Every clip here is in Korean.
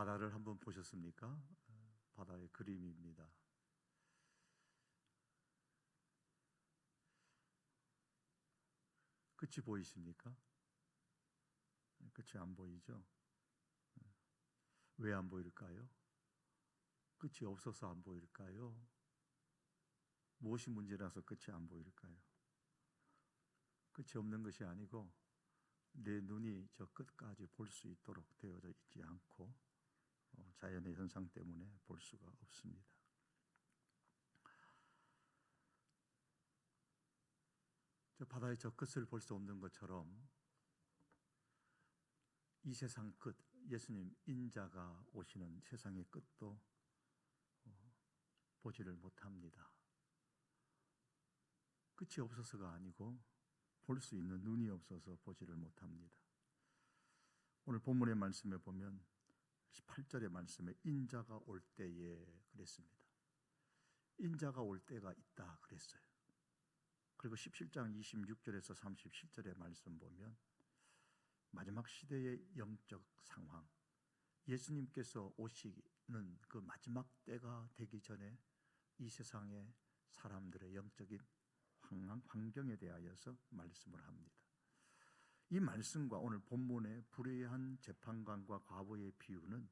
바다를 한번 보셨습니까? 바다의 그림입니다. 끝이 보이십니까? 끝이 안 보이죠? 왜 안 보일까요? 끝이 없어서 안 보일까요? 무엇이 문제라서 끝이 안 보일까요? 끝이 없는 것이 아니고 내 눈이 저 끝까지 볼 수 있도록 되어져 있지 않고 자연의 현상 때문에 볼 수가 없습니다. 저 바다의 저 끝을 볼 수 없는 것처럼 이 세상 끝, 예수님 인자가 오시는 세상의 끝도 보지를 못합니다. 끝이 없어서가 아니고 볼 수 있는 눈이 없어서 보지를 못합니다. 오늘 본문의 말씀에 보면 18절의 말씀에 인자가 올 때에 그랬습니다. 인자가 올 때가 있다 그랬어요. 그리고 17장 26절에서 37절의 말씀 보면 마지막 시대의 영적 상황, 예수님께서 오시는 그 마지막 때가 되기 전에 이 세상의 사람들의 영적인 환경에 대하여서 말씀을 합니다. 이 말씀과 오늘 본문의 불의한 재판관과 과부의 비유는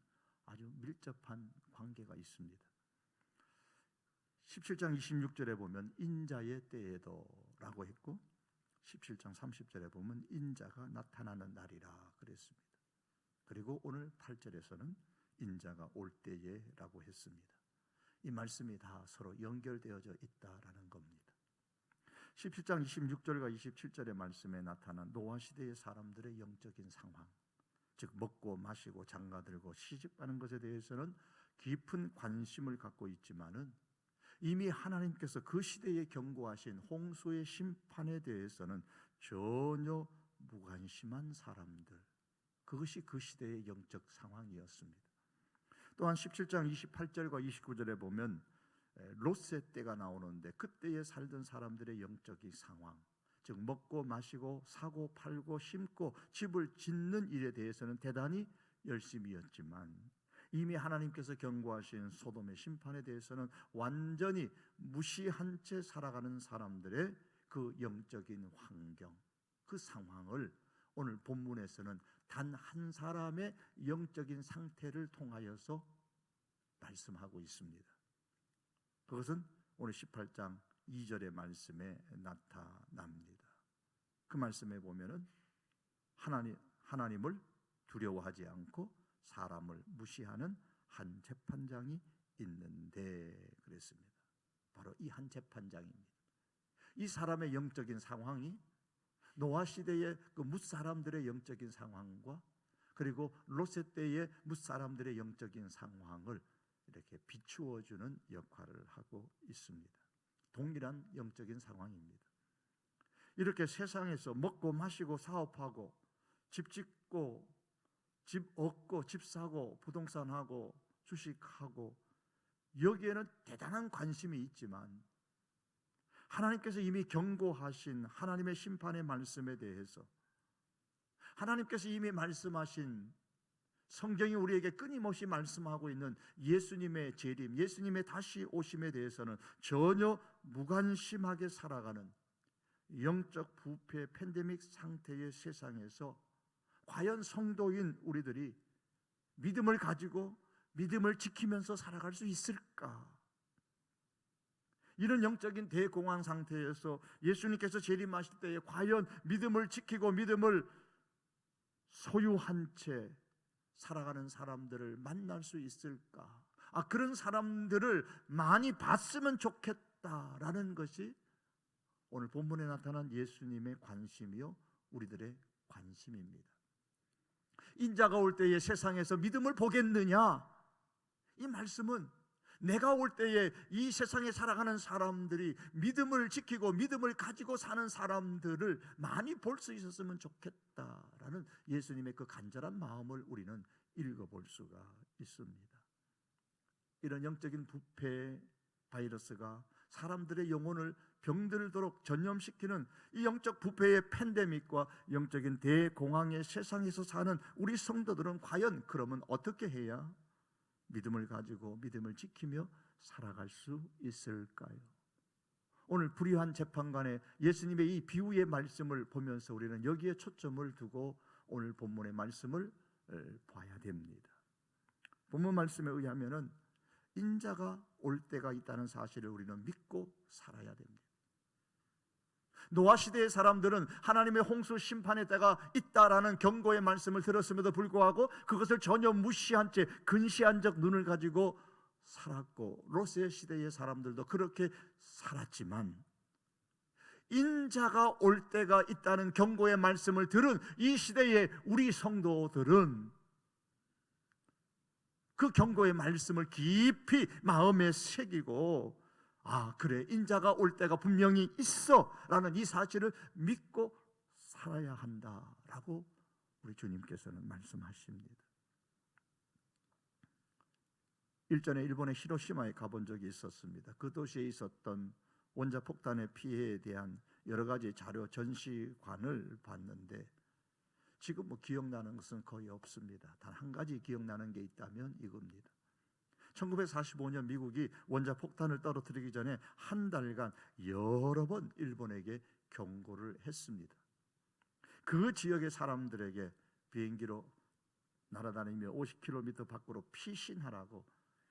아주 밀접한 관계가 있습니다. 17장 26절에 보면 인자의 때에도 라고 했고 17장 30절에 보면 인자가 나타나는 날이라 그랬습니다. 그리고 오늘 8절에서는 인자가 올 때에 라고 했습니다. 이 말씀이 다 서로 연결되어져 있다라는 겁니다. 17장 26절과 27절의 말씀에 나타난 노아 시대의 사람들의 영적인 상황, 즉 먹고 마시고 장가들고 시집가는 것에 대해서는 깊은 관심을 갖고 있지만은 이미 하나님께서 그 시대에 경고하신 홍수의 심판에 대해서는 전혀 무관심한 사람들, 그것이 그 시대의 영적 상황이었습니다. 또한 17장 28절과 29절에 보면 롯의 때가 나오는데 그때에 살던 사람들의 영적인 상황, 즉 먹고 마시고 사고 팔고 심고 집을 짓는 일에 대해서는 대단히 열심이었지만 이미 하나님께서 경고하신 소돔의 심판에 대해서는 완전히 무시한 채 살아가는 사람들의 그 영적인 환경, 그 상황을 오늘 본문에서는 단 한 사람의 영적인 상태를 통하여서 말씀하고 있습니다. 그것은 오늘 18장 2절의 말씀에 나타납니다. 그 말씀에 보면은 하나님을 두려워하지 않고 사람을 무시하는 한 재판장이 있는데 그랬습니다. 바로 이 한 재판장입니다. 이 사람의 영적인 상황이 노아 시대의 그 뭇사람들의 영적인 상황과 그리고 롯의 때의 뭇사람들의 영적인 상황을 이렇게 비추어주는 역할을 하고 있습니다. 동일한 영적인 상황입니다. 이렇게 세상에서 먹고 마시고 사업하고 집 짓고 집 얻고 집 사고 부동산 하고 주식하고 여기에는 대단한 관심이 있지만 하나님께서 이미 경고하신 하나님의 심판의 말씀에 대해서 하나님께서 이미 말씀하신 성경이 우리에게 끊임없이 말씀하고 있는 예수님의 재림, 예수님의 다시 오심에 대해서는 전혀 무관심하게 살아가는 영적 부패 팬데믹 상태의 세상에서 과연 성도인 우리들이 믿음을 가지고 믿음을 지키면서 살아갈 수 있을까? 이런 영적인 대공황 상태에서 예수님께서 재림하실 때에 과연 믿음을 지키고 믿음을 소유한 채 살아가는 사람들을 만날 수 있을까? 그런 사람들을 많이 봤으면 좋겠다라는 것이 오늘 본문에 나타난 예수님의 관심이요 우리들의 관심입니다. 인자가 올 때에 세상에서 믿음을 보겠느냐? 이 말씀은 내가 올 때에 이 세상에 살아가는 사람들이 믿음을 지키고 믿음을 가지고 사는 사람들을 많이 볼 수 있었으면 좋겠다라는 예수님의 그 간절한 마음을 우리는 읽어볼 수가 있습니다. 이런 영적인 부패 바이러스가 사람들의 영혼을 병들도록 전염시키는 이 영적 부패의 팬데믹과 영적인 대공황의 세상에서 사는 우리 성도들은 과연 그러면 어떻게 해야 믿음을 가지고 믿음을 지키며 살아갈 수 있을까요? 오늘 불의한 재판관의 예수님의 이 비유의 말씀을 보면서 우리는 여기에 초점을 두고 오늘 본문의 말씀을 봐야 됩니다. 본문 말씀에 의하면은 인자가 올 때가 있다는 사실을 우리는 믿고 살아야 됩니다. 노아 시대의 사람들은 하나님의 홍수 심판의 때가 있다라는 경고의 말씀을 들었음에도 불구하고 그것을 전혀 무시한 채 근시한 적 눈을 가지고 살았고, 롯의 시대의 사람들도 그렇게 살았지만 인자가 올 때가 있다는 경고의 말씀을 들은 이 시대의 우리 성도들은 그 경고의 말씀을 깊이 마음에 새기고, 아 그래, 인자가 올 때가 분명히 있어 라는 이 사실을 믿고 살아야 한다라고 우리 주님께서는 말씀하십니다. 일전에 일본의 히로시마에 가본 적이 있었습니다. 그 도시에 있었던 원자폭탄의 피해에 대한 여러 가지 자료 전시관을 봤는데 지금 기억나는 것은 거의 없습니다. 단 한 가지 기억나는 게 있다면 이겁니다. 1945년 미국이 원자폭탄을 떨어뜨리기 전에 한 달간 여러 번 일본에게 경고를 했습니다. 그 지역의 사람들에게 비행기로 날아다니며 50km 밖으로 피신하라고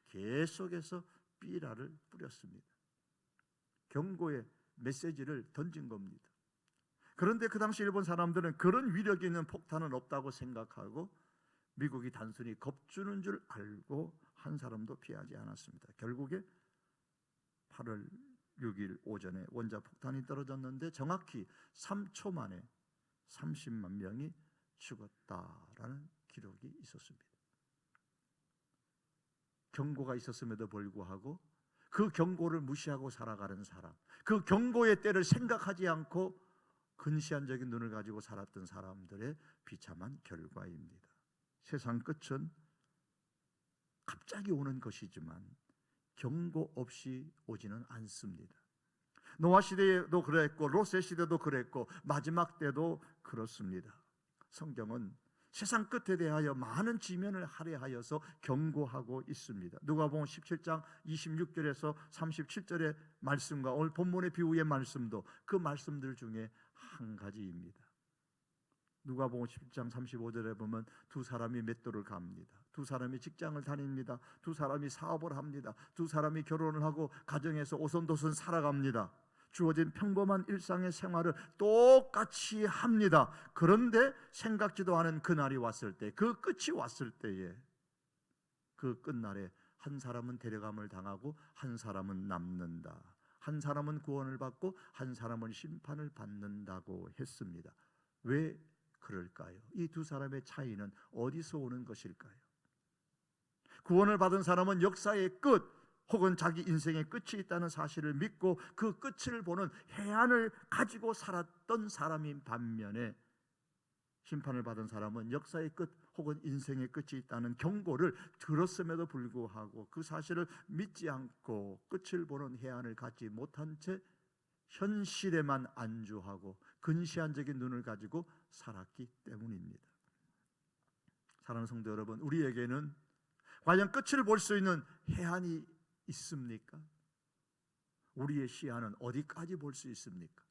계속해서 삐라를 뿌렸습니다. 경고의 메시지를 던진 겁니다. 그런데 그 당시 일본 사람들은 그런 위력이 있는 폭탄은 없다고 생각하고 미국이 단순히 겁주는 줄 알고 한 사람도 피하지 않았습니다. 결국에 8월 6일 오전에 원자폭탄이 떨어졌는데 정확히 3초 만에 30만 명이 죽었다라는 기록이 있었습니다. 경고가 있었음에도 불구하고 그 경고를 무시하고 살아가는 사람, 그 경고의 때를 생각하지 않고 근시안적인 눈을 가지고 살았던 사람들의 비참한 결과입니다. 세상 끝은 갑자기 오는 것이지만 경고 없이 오지는 않습니다. 노아 시대에도 그랬고 롯의 시대도 그랬고 마지막 때도 그렇습니다. 성경은 세상 끝에 대하여 많은 지면을 할애하여서 경고하고 있습니다. 누가복음 17장 26절에서 37절의 말씀과 오늘 본문의 비유의 말씀도 그 말씀들 중에 한 가지입니다. 누가복음 17장 35절에 보면 두 사람이 맷돌을 갑니다. 두 사람이 직장을 다닙니다. 두 사람이 사업을 합니다. 두 사람이 결혼을 하고 가정에서 오손도손 살아갑니다. 주어진 평범한 일상의 생활을 똑같이 합니다. 그런데 생각지도 않은 그날이 왔을 때, 그 끝이 왔을 때에 그 끝날에 한 사람은 데려감을 당하고 한 사람은 남는다. 한 사람은 구원을 받고 한 사람은 심판을 받는다고 했습니다. 왜 그럴까요? 이 두 사람의 차이는 어디서 오는 것일까요? 구원을 받은 사람은 역사의 끝 혹은 자기 인생의 끝이 있다는 사실을 믿고 그 끝을 보는 해안을 가지고 살았던 사람인 반면에 심판을 받은 사람은 역사의 끝 혹은 인생의 끝이 있다는 경고를 들었음에도 불구하고 그 사실을 믿지 않고 끝을 보는 해안을 갖지 못한 채 현실에만 안주하고 근시안적인 눈을 가지고 살았기 때문입니다. 사랑하는 성도 여러분, 우리에게는 과연 끝을 볼 수 있는 해안이 있습니까? 우리의 시야는 어디까지 볼 수 있습니까?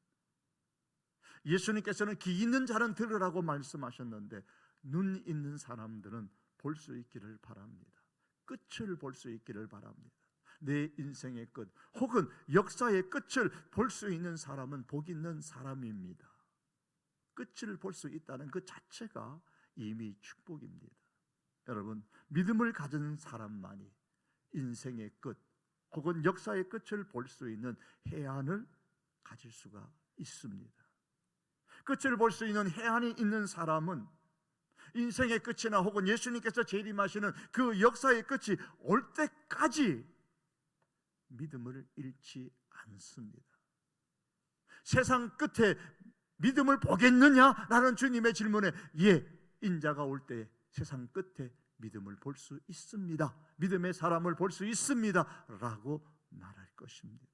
예수님께서는 귀 있는 자는 들으라고 말씀하셨는데 눈 있는 사람들은 볼 수 있기를 바랍니다. 끝을 볼 수 있기를 바랍니다. 내 인생의 끝 혹은 역사의 끝을 볼 수 있는 사람은 복 있는 사람입니다. 끝을 볼 수 있다는 그 자체가 이미 축복입니다. 여러분, 믿음을 가진 사람만이 인생의 끝 혹은 역사의 끝을 볼 수 있는 해안을 가질 수가 있습니다. 끝을 볼 수 있는 해안이 있는 사람은 인생의 끝이나 혹은 예수님께서 재림하시는 그 역사의 끝이 올 때까지 믿음을 잃지 않습니다. 세상 끝에 믿음을 보겠느냐라는 주님의 질문에 예, 인자가 올 때 세상 끝에 믿음을 볼 수 있습니다. 믿음의 사람을 볼 수 있습니다 라고 말할 것입니다.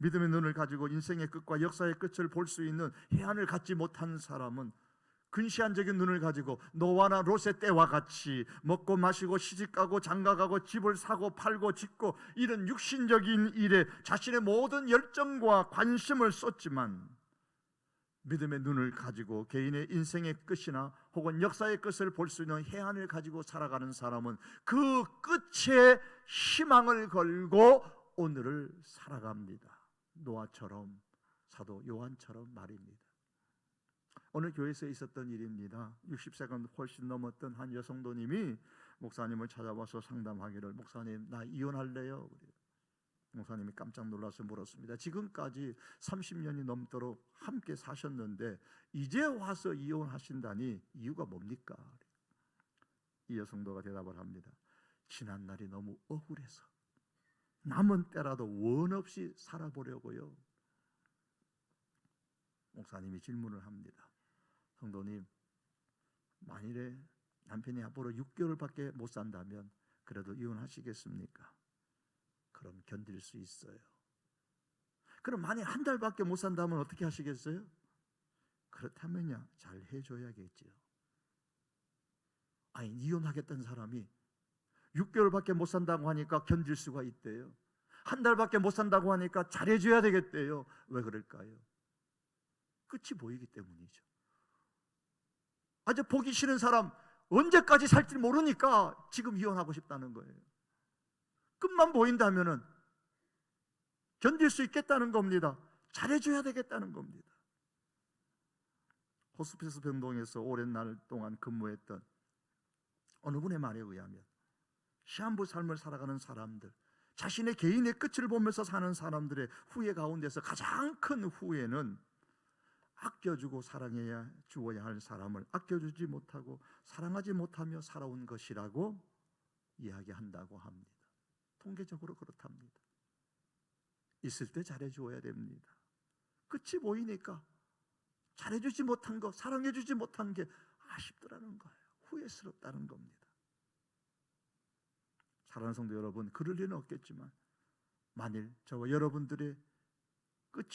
믿음의 눈을 가지고 인생의 끝과 역사의 끝을 볼 수 있는 해안을 갖지 못한 사람은 근시안적인 눈을 가지고 노아나 롯의 때와 같이 먹고 마시고 시집가고 장가가고 집을 사고 팔고 짓고 이런 육신적인 일에 자신의 모든 열정과 관심을 쏟지만, 믿음의 눈을 가지고 개인의 인생의 끝이나 혹은 역사의 끝을 볼 수 있는 해안을 가지고 살아가는 사람은 그 끝에 희망을 걸고 오늘을 살아갑니다. 노아처럼, 사도 요한처럼 말입니다. 오늘 교회에서 있었던 일입니다. 60세가 훨씬 넘었던 한 여성도님이 목사님을 찾아와서 상담하기를, 목사님 나 이혼할래요? 목사님이 깜짝 놀라서 물었습니다. 지금까지 30년이 넘도록 함께 사셨는데 이제 와서 이혼하신다니 이유가 뭡니까? 이 여성도가 대답을 합니다. 지난 날이 너무 억울해서 남은 때라도 원 없이 살아보려고요. 목사님이 질문을 합니다. 성도님, 만일에 남편이 앞으로 6개월밖에 못 산다면 그래도 이혼하시겠습니까? 그럼 견딜 수 있어요. 그럼 만약 한 달밖에 못 산다면 어떻게 하시겠어요? 그렇다면요, 잘 해줘야겠지요. 아니, 이혼하겠다는 사람이 6개월밖에 못 산다고 하니까 견딜 수가 있대요. 한 달밖에 못 산다고 하니까 잘해줘야 되겠대요. 왜 그럴까요? 끝이 보이기 때문이죠. 아주 보기 싫은 사람, 언제까지 살지 모르니까 지금 이혼하고 싶다는 거예요. 끝만 보인다면은 견딜 수 있겠다는 겁니다. 잘해줘야 되겠다는 겁니다. 호스피스 병동에서 오랜 날 동안 근무했던 어느 분의 말에 의하면 시한부 삶을 살아가는 사람들, 자신의 개인의 끝을 보면서 사는 사람들의 후회 가운데서 가장 큰 후회는 아껴주고 사랑해야 주어야 할 사람을 아껴주지 못하고 사랑하지 못하며 살아온 것이라고 이야기한다고 합니다. 통계적으로 그렇답니다. 있을 때 잘해주어야 됩니다. 끝이 보이니까 잘해주지 못한 거, 사랑해주지 못한 게 아쉽더라는 거예요. 후회스럽다는 겁니다. 사랑하는 성도 여러분, 그럴 리는 없겠지만 만일 저와 여러분들의 끝이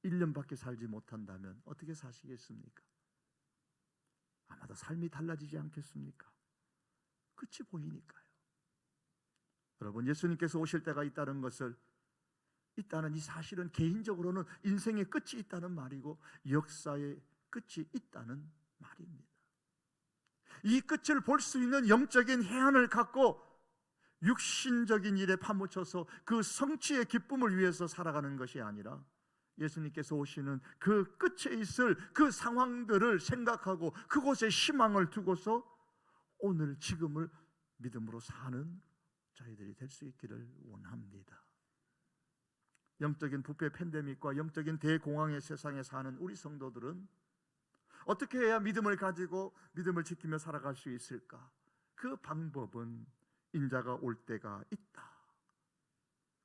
1년밖에 살지 못한다면 어떻게 사시겠습니까? 아마도 삶이 달라지지 않겠습니까? 끝이 보이니까요. 여러분, 예수님께서 오실 때가 있다는 것을, 있다는 이 사실은 개인적으로는 인생의 끝이 있다는 말이고 역사의 끝이 있다는 말입니다. 이 끝을 볼 수 있는 영적인 해안을 갖고 육신적인 일에 파묻혀서 그 성취의 기쁨을 위해서 살아가는 것이 아니라 예수님께서 오시는 그 끝에 있을 그 상황들을 생각하고 그곳에 희망을 두고서 오늘 지금을 믿음으로 사는 저희들이 될 수 있기를 원합니다. 영적인 부패 팬데믹과 영적인 대공황의 세상에 사는 우리 성도들은 어떻게 해야 믿음을 가지고 믿음을 지키며 살아갈 수 있을까? 그 방법은 인자가 올 때가 있다,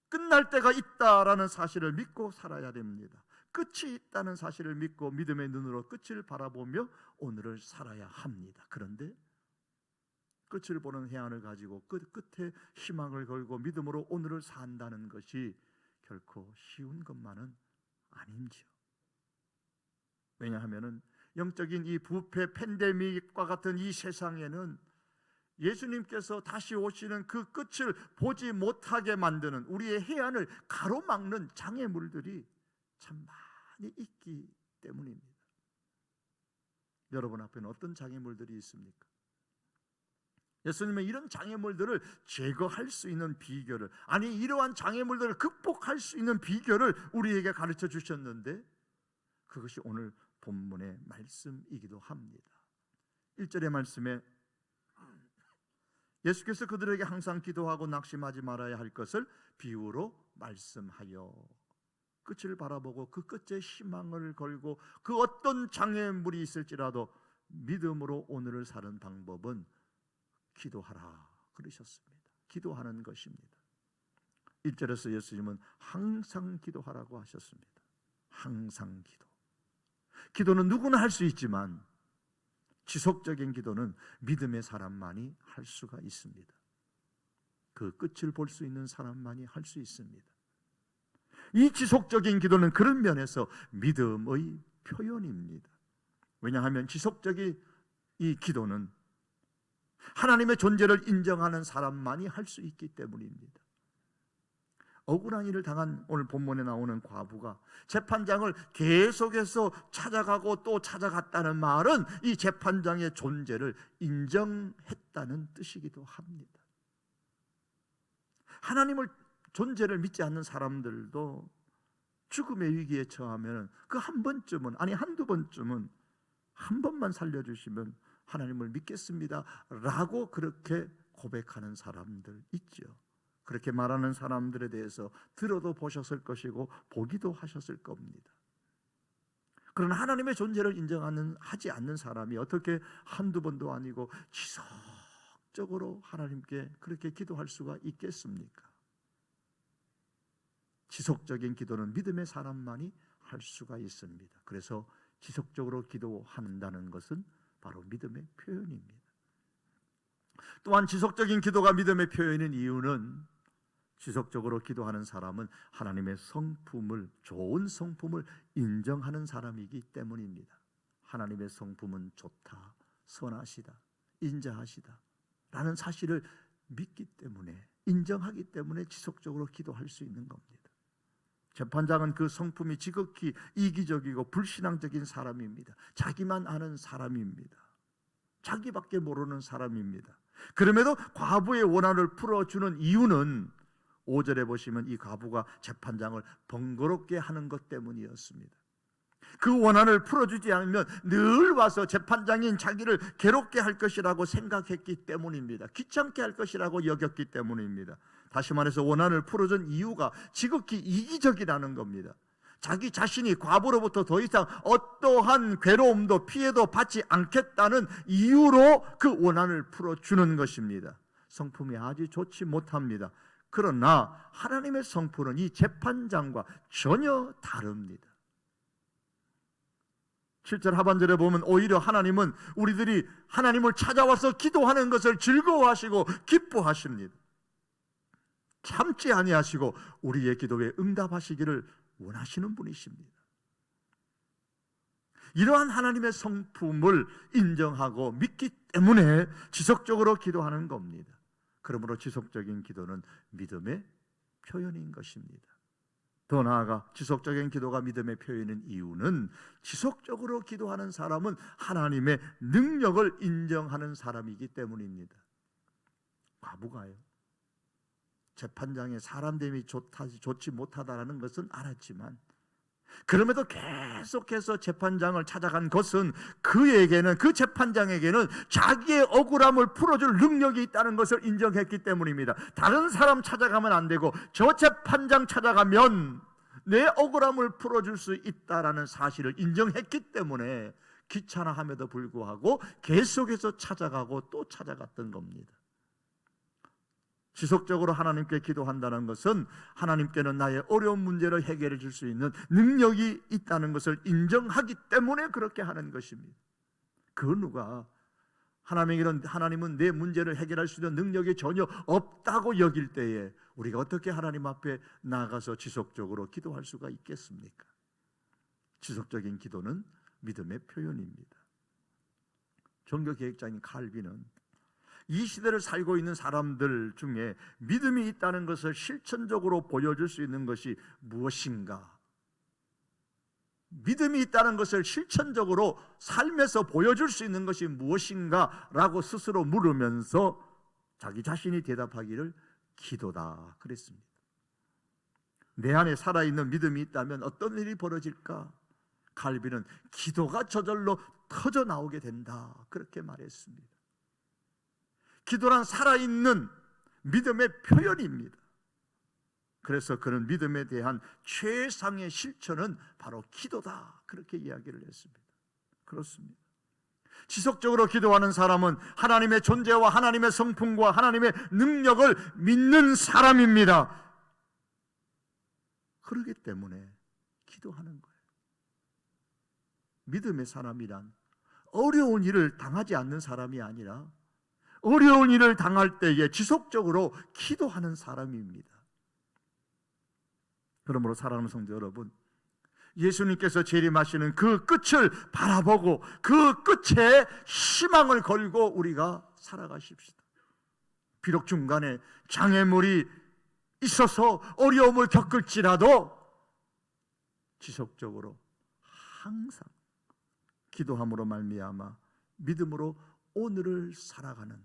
끝날 때가 있다라는 사실을 믿고 살아야 됩니다. 끝이 있다는 사실을 믿고 믿음의 눈으로 끝을 바라보며 오늘을 살아야 합니다. 그런데 끝을 보는 해안을 가지고 그 끝에 희망을 걸고 믿음으로 오늘을 산다는 것이 결코 쉬운 것만은 아닌지요. 왜냐하면 영적인 이 부패 팬데믹과 같은 이 세상에는 예수님께서 다시 오시는 그 끝을 보지 못하게 만드는, 우리의 해안을 가로막는 장애물들이 참 많이 있기 때문입니다. 여러분 앞에는 어떤 장애물들이 있습니까? 예수님은 이런 장애물들을 제거할 수 있는 비결을, 아니 이러한 장애물들을 극복할 수 있는 비결을 우리에게 가르쳐 주셨는데 그것이 오늘 본문의 말씀이기도 합니다. 1절의 말씀에 예수께서 그들에게 항상 기도하고 낙심하지 말아야 할 것을 비유로 말씀하여, 끝을 바라보고 그 끝에 희망을 걸고 그 어떤 장애물이 있을지라도 믿음으로 오늘을 사는 방법은 기도하라 그러셨습니다. 기도하는 것입니다. 1절에서 예수님은 항상 기도하라고 하셨습니다. 항상 기도. 기도는 누구나 할 수 있지만 지속적인 기도는 믿음의 사람만이 할 수가 있습니다. 그 끝을 볼 수 있는 사람만이 할 수 있습니다. 이 지속적인 기도는 그런 면에서 믿음의 표현입니다. 왜냐하면 지속적인 이 기도는 하나님의 존재를 인정하는 사람만이 할 수 있기 때문입니다. 억울한 일을 당한 오늘 본문에 나오는 과부가 재판장을 계속해서 찾아가고 또 찾아갔다는 말은 이 재판장의 존재를 인정했다는 뜻이기도 합니다. 하나님을 존재를 믿지 않는 사람들도 죽음의 위기에 처하면 그 한 번쯤은, 아니 한두 번쯤은, 한 번만 살려주시면 하나님을 믿겠습니다 라고 그렇게 고백하는 사람들 있죠. 그렇게 말하는 사람들에 대해서 들어도 보셨을 것이고 보기도 하셨을 겁니다. 그러나 하나님의 존재를 인정하지 않는 사람이 어떻게 한두 번도 아니고 지속적으로 하나님께 그렇게 기도할 수가 있겠습니까? 지속적인 기도는 믿음의 사람만이 할 수가 있습니다. 그래서 지속적으로 기도한다는 것은 바로 믿음의 표현입니다. 또한 지속적인 기도가 믿음의 표현인 이유는 지속적으로 기도하는 사람은 하나님의 성품을, 좋은 성품을 인정하는 사람이기 때문입니다. 하나님의 성품은 좋다, 선하시다, 인자하시다 라는 사실을 믿기 때문에, 인정하기 때문에 지속적으로 기도할 수 있는 겁니다. 재판장은 그 성품이 지극히 이기적이고 불신앙적인 사람입니다. 자기만 아는 사람입니다. 자기밖에 모르는 사람입니다. 그럼에도 과부의 원한을 풀어주는 이유는 5절에 보시면 이 과부가 재판장을 번거롭게 하는 것 때문이었습니다. 그 원한을 풀어주지 않으면 늘 와서 재판장인 자기를 괴롭게 할 것이라고 생각했기 때문입니다. 귀찮게 할 것이라고 여겼기 때문입니다. 다시 말해서 원한을 풀어준 이유가 지극히 이기적이라는 겁니다. 자기 자신이 과부로부터 더 이상 어떠한 괴로움도 피해도 받지 않겠다는 이유로 그 원한을 풀어주는 것입니다. 성품이 아주 좋지 못합니다. 그러나 하나님의 성품은 이 재판장과 전혀 다릅니다. 7절 하반절에 보면 오히려 하나님은 우리들이 하나님을 찾아와서 기도하는 것을 즐거워하시고 기뻐하십니다. 참지 아니하시고 우리의 기도에 응답하시기를 원하시는 분이십니다. 이러한 하나님의 성품을 인정하고 믿기 때문에 지속적으로 기도하는 겁니다. 그러므로 지속적인 기도는 믿음의 표현인 것입니다. 더 나아가 지속적인 기도가 믿음의 표현인 이유는 지속적으로 기도하는 사람은 하나님의 능력을 인정하는 사람이기 때문입니다. 과부가요, 재판장의 사람됨이 좋지 못하다는 것은 알았지만 그럼에도 계속해서 재판장을 찾아간 것은 그에게는, 그 재판장에게는 자기의 억울함을 풀어줄 능력이 있다는 것을 인정했기 때문입니다. 다른 사람 찾아가면 안 되고 저 재판장 찾아가면 내 억울함을 풀어줄 수 있다는 사실을 인정했기 때문에 귀찮아함에도 불구하고 계속해서 찾아가고 또 찾아갔던 겁니다. 지속적으로 하나님께 기도한다는 것은 하나님께는 나의 어려운 문제를 해결해 줄 수 있는 능력이 있다는 것을 인정하기 때문에 그렇게 하는 것입니다. 그 누가 하나님은 내 문제를 해결할 수 있는 능력이 전혀 없다고 여길 때에 우리가 어떻게 하나님 앞에 나아가서 지속적으로 기도할 수가 있겠습니까? 지속적인 기도는 믿음의 표현입니다. 종교개혁자인 칼빈은 이 시대를 살고 있는 사람들 중에 믿음이 있다는 것을 실천적으로 보여줄 수 있는 것이 무엇인가? 믿음이 있다는 것을 실천적으로 삶에서 보여줄 수 있는 것이 무엇인가? 라고 스스로 물으면서 자기 자신이 대답하기를 기도다 그랬습니다. 내 안에 살아있는 믿음이 있다면 어떤 일이 벌어질까? 칼빈은 기도가 저절로 터져 나오게 된다 그렇게 말했습니다. 기도란 살아있는 믿음의 표현입니다. 그래서 그는 믿음에 대한 최상의 실천은 바로 기도다 그렇게 이야기를 했습니다. 그렇습니다. 지속적으로 기도하는 사람은 하나님의 존재와 하나님의 성품과 하나님의 능력을 믿는 사람입니다. 그렇기 때문에 기도하는 거예요. 믿음의 사람이란 어려운 일을 당하지 않는 사람이 아니라 어려운 일을 당할 때에 지속적으로 기도하는 사람입니다. 그러므로 사랑하는 성도 여러분, 예수님께서 재림하시는 그 끝을 바라보고 그 끝에 희망을 걸고 우리가 살아가십시다. 비록 중간에 장애물이 있어서 어려움을 겪을지라도 지속적으로 항상 기도함으로 말미암아 믿음으로 오늘을 살아가는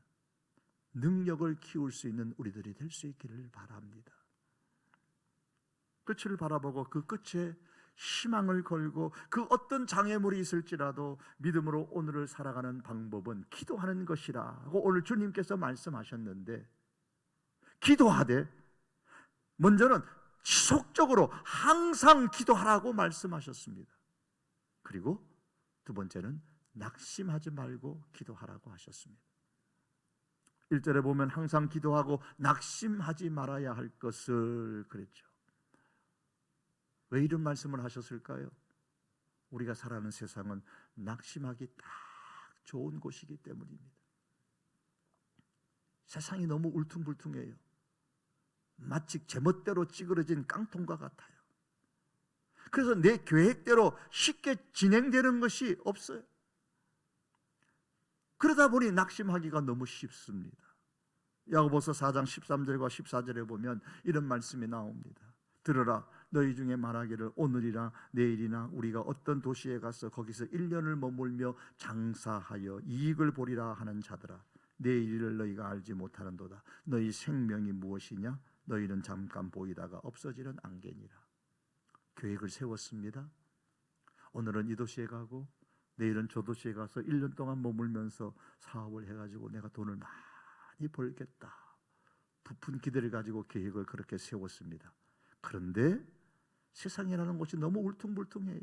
능력을 키울 수 있는 우리들이 될 수 있기를 바랍니다. 끝을 바라보고 그 끝에 희망을 걸고 그 어떤 장애물이 있을지라도 믿음으로 오늘을 살아가는 방법은 기도하는 것이라고 오늘 주님께서 말씀하셨는데, 기도하되 먼저는 지속적으로 항상 기도하라고 말씀하셨습니다. 그리고 두 번째는 낙심하지 말고 기도하라고 하셨습니다. 1절에 보면 항상 기도하고 낙심하지 말아야 할 것을 그랬죠. 왜 이런 말씀을 하셨을까요? 우리가 살아가는 세상은 낙심하기 딱 좋은 곳이기 때문입니다. 세상이 너무 울퉁불퉁해요. 마치 제멋대로 찌그러진 깡통과 같아요. 그래서 내 계획대로 쉽게 진행되는 것이 없어요. 그러다 보니 낙심하기가 너무 쉽습니다. 야고보서 4장 13절과 14절에 보면 이런 말씀이 나옵니다. 들으라, 너희 중에 말하기를 오늘이나 내일이나 우리가 어떤 도시에 가서 거기서 1년을 머물며 장사하여 이익을 보리라 하는 자들아, 내일을 너희가 알지 못하는도다. 너희 생명이 무엇이냐? 너희는 잠깐 보이다가 없어지는 안개니라. 계획을 세웠습니다. 오늘은 이 도시에 가고 내일은 저 도시에 가서 1년 동안 머물면서 사업을 해가지고 내가 돈을 많이 벌겠다. 부푼 기대를 가지고 계획을 그렇게 세웠습니다. 그런데 세상이라는 것이 너무 울퉁불퉁해요.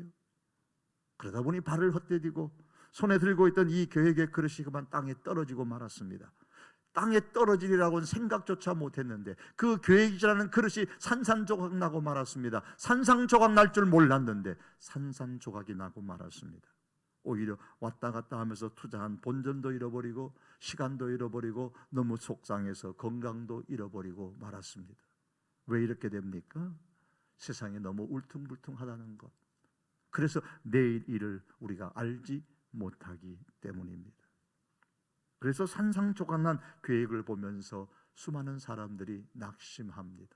그러다 보니 발을 헛디디고 손에 들고 있던 이 계획의 그릇이 그만 땅에 떨어지고 말았습니다. 땅에 떨어지리라고는 생각조차 못했는데 그 계획이라는 그릇이 산산조각 나고 말았습니다. 산산조각 날 줄 몰랐는데 산산조각이 나고 말았습니다. 오히려 왔다 갔다 하면서 투자한 본전도 잃어버리고 시간도 잃어버리고 너무 속상해서 건강도 잃어버리고 말았습니다. 왜 이렇게 됩니까? 세상이 너무 울퉁불퉁하다는 것. 그래서 내일 일을 우리가 알지 못하기 때문입니다. 그래서 산상조각난 계획을 보면서 수많은 사람들이 낙심합니다.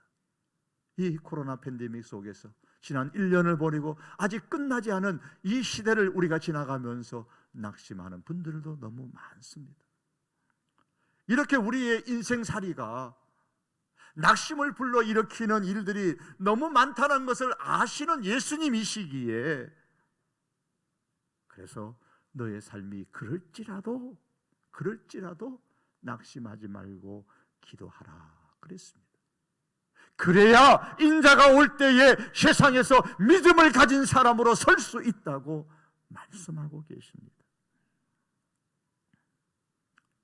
이 코로나 팬데믹 속에서 지난 1년을 보내고 아직 끝나지 않은 이 시대를 우리가 지나가면서 낙심하는 분들도 너무 많습니다. 이렇게 우리의 인생살이가 낙심을 불러일으키는 일들이 너무 많다는 것을 아시는 예수님이시기에, 그래서 너의 삶이 그럴지라도 낙심하지 말고 기도하라 그랬습니다. 그래야 인자가 올 때에 세상에서 믿음을 가진 사람으로 설 수 있다고 말씀하고 계십니다.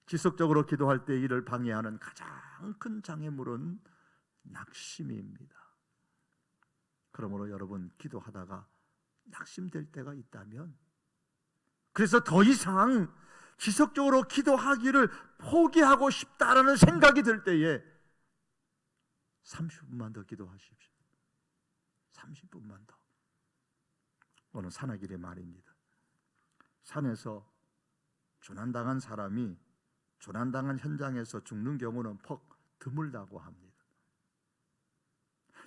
지속적으로 기도할 때 이를 방해하는 가장 큰 장애물은 낙심입니다. 그러므로 여러분, 기도하다가 낙심될 때가 있다면, 그래서 더 이상 지속적으로 기도하기를 포기하고 싶다라는 생각이 들 때에 30분만 더 기도하십시오. 30분만 더. 오늘 산악일의 말입니다. 산에서 조난당한 사람이 조난당한 현장에서 죽는 경우는 퍽 드물다고 합니다.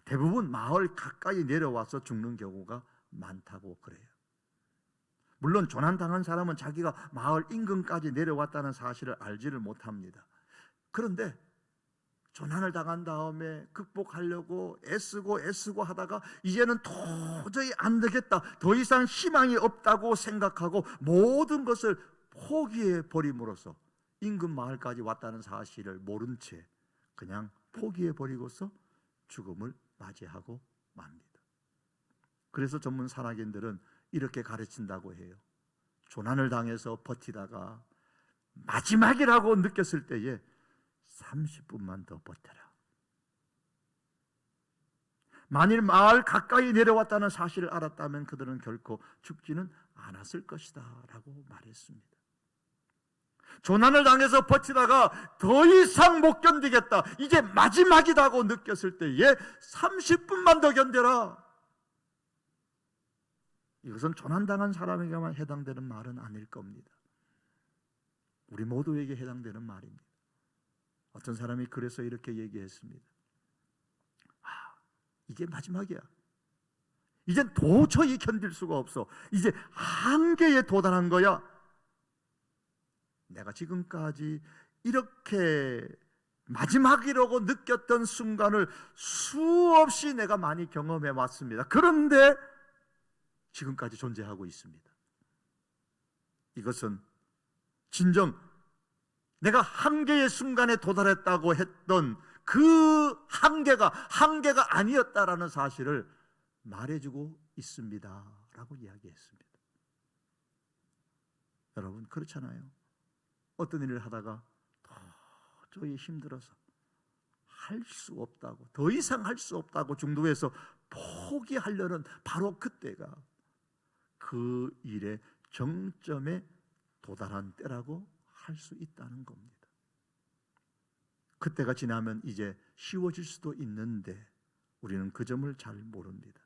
대부분 마을 가까이 내려와서 죽는 경우가 많다고 그래요. 물론 조난당한 사람은 자기가 마을 인근까지 내려왔다는 사실을 알지를 못합니다. 그런데 조난을 당한 다음에 극복하려고 애쓰고 하다가 이제는 도저히 안 되겠다, 더 이상 희망이 없다고 생각하고 모든 것을 포기해 버림으로써 인근 마을까지 왔다는 사실을 모른 채 그냥 포기해 버리고서 죽음을 맞이하고 맙니다. 그래서 전문 산악인들은 이렇게 가르친다고 해요. 조난을 당해서 버티다가 마지막이라고 느꼈을 때에 30분만 더 버텨라. 만일 마을 가까이 내려왔다는 사실을 알았다면 그들은 결코 죽지는 않았을 것이다 라고 말했습니다. 조난을 당해서 버티다가 더 이상 못 견디겠다, 이제 마지막이다고 느꼈을 때에 30분만 더 견뎌라. 이것은 조난당한 사람에게만 해당되는 말은 아닐 겁니다. 우리 모두에게 해당되는 말입니다. 어떤 사람이 그래서 이렇게 얘기했습니다. 이게 마지막이야. 이젠 도저히 견딜 수가 없어. 이제 한계에 도달한 거야. 내가 지금까지 이렇게 마지막이라고 느꼈던 순간을 수없이 내가 많이 경험해 왔습니다. 그런데 지금까지 존재하고 있습니다. 이것은 진정 내가 한계의 순간에 도달했다고 했던 그 한계가 아니었다라는 사실을 말해주고 있습니다 라고 이야기했습니다. 여러분, 그렇잖아요. 어떤 일을 하다가 도저히 힘들어서 할 수 없다고, 더 이상 할 수 없다고 중도에서 포기하려는 바로 그때가 그 일의 정점에 도달한 때라고 할 수 있다는 겁니다. 그때가 지나면 이제 쉬워질 수도 있는데 우리는 그 점을 잘 모릅니다.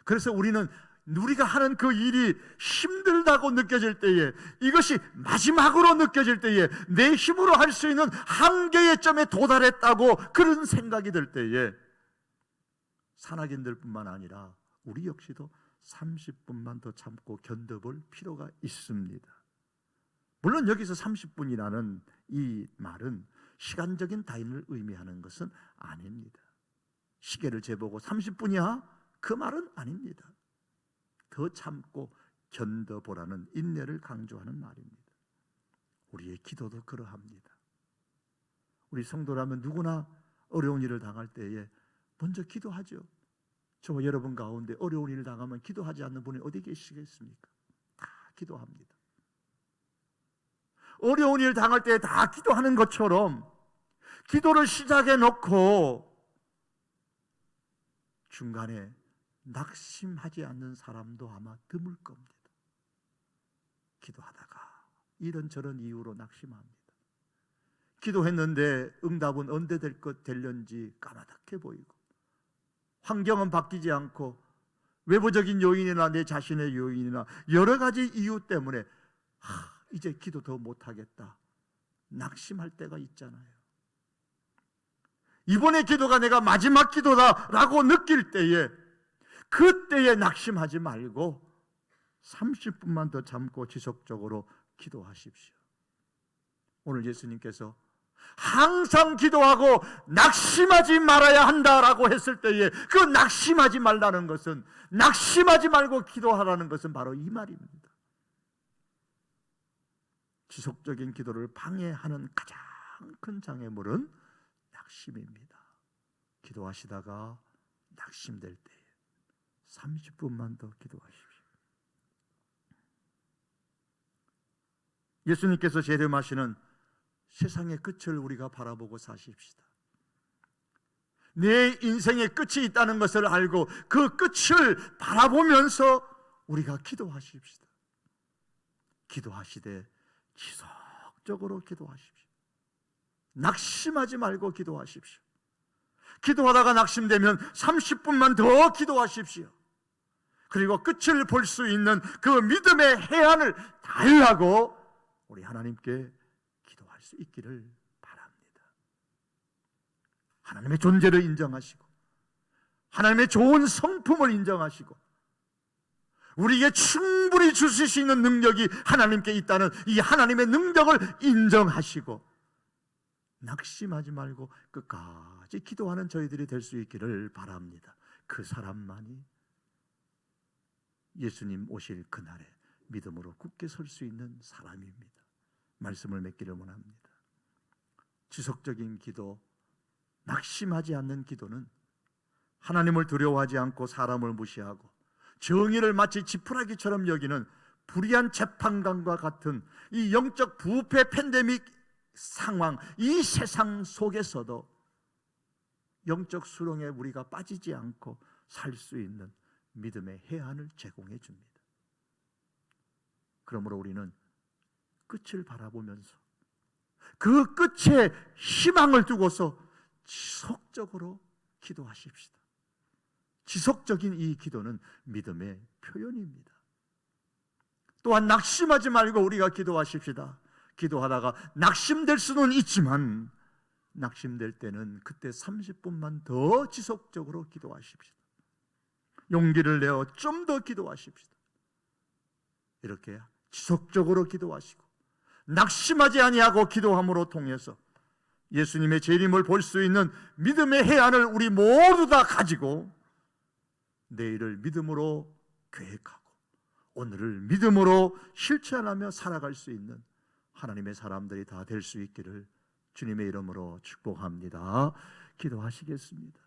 그래서 우리가 하는 그 일이 힘들다고 느껴질 때에, 이것이 마지막으로 느껴질 때에, 내 힘으로 할 수 있는 한계의 점에 도달했다고 그런 생각이 들 때에 산악인들 뿐만 아니라 우리 역시도 30분만 더 참고 견뎌볼 필요가 있습니다. 물론 여기서 30분이라는 이 말은 시간적인 타임을 의미하는 것은 아닙니다. 시계를 재보고 30분이야? 그 말은 아닙니다. 더 참고 견뎌보라는 인내를 강조하는 말입니다. 우리의 기도도 그러합니다. 우리 성도라면 누구나 어려운 일을 당할 때에 먼저 기도하죠. 저와 여러분 가운데 어려운 일을 당하면 기도하지 않는 분이 어디 계시겠습니까? 다 기도합니다. 어려운 일을 당할 때 다 기도하는 것처럼 기도를 시작해 놓고 중간에 낙심하지 않는 사람도 아마 드물 겁니다. 기도하다가 이런저런 이유로 낙심합니다. 기도했는데 응답은 언제 될런지 까마득해 보이고, 환경은 바뀌지 않고 외부적인 요인이나 내 자신의 요인이나 여러 가지 이유 때문에 이제 기도 더 못하겠다, 낙심할 때가 있잖아요. 이번의 기도가 내가 마지막 기도다라고 느낄 때에, 그때에 낙심하지 말고 30분만 더 참고 지속적으로 기도하십시오. 오늘 예수님께서 항상 기도하고 낙심하지 말아야 한다라고 했을 때에, 그 낙심하지 말라는 것은, 낙심하지 말고 기도하라는 것은 바로 이 말입니다. 지속적인 기도를 방해하는 가장 큰 장애물은 낙심입니다. 기도하시다가 낙심될 때 30분만 더 기도하십시오. 예수님께서 재림하시는 세상의 끝을 우리가 바라보고 사십시다. 내 인생의 끝이 있다는 것을 알고 그 끝을 바라보면서 우리가 기도하십시다. 기도하시되 지속적으로 기도하십시오. 낙심하지 말고 기도하십시오. 기도하다가 낙심되면 30분만 더 기도하십시오. 그리고 끝을 볼 수 있는 그 믿음의 해안을 달라고 우리 하나님께 기도할 수 있기를 바랍니다. 하나님의 존재를 인정하시고, 하나님의 좋은 성품을 인정하시고, 우리에게 충분히 주실 수 있는 능력이 하나님께 있다는 이 하나님의 능력을 인정하시고, 낙심하지 말고 끝까지 기도하는 저희들이 될 수 있기를 바랍니다. 그 사람만이 예수님 오실 그날에 믿음으로 굳게 설 수 있는 사람입니다. 말씀을 맺기를 원합니다. 지속적인 기도, 낙심하지 않는 기도는 하나님을 두려워하지 않고 사람을 무시하고 정의를 마치 지푸라기처럼 여기는 불의한 재판관과 같은 이 영적 부패 팬데믹 상황, 이 세상 속에서도 영적 수렁에 우리가 빠지지 않고 살 수 있는 믿음의 해안을 제공해 줍니다. 그러므로 우리는 끝을 바라보면서 그 끝에 희망을 두고서 지속적으로 기도하십시다. 지속적인 이 기도는 믿음의 표현입니다. 또한 낙심하지 말고 우리가 기도하십시다. 기도하다가 낙심될 수는 있지만 낙심될 때는 그때 30분만 더 지속적으로 기도하십시다. 용기를 내어 좀 더 기도하십시다. 이렇게 지속적으로 기도하시고 낙심하지 아니하고 기도함으로 통해서 예수님의 재림을 볼 수 있는 믿음의 해안을 우리 모두 다 가지고 내일을 믿음으로 계획하고 오늘을 믿음으로 실천하며 살아갈 수 있는 하나님의 사람들이 다 될 수 있기를 주님의 이름으로 축복합니다. 기도하시겠습니다.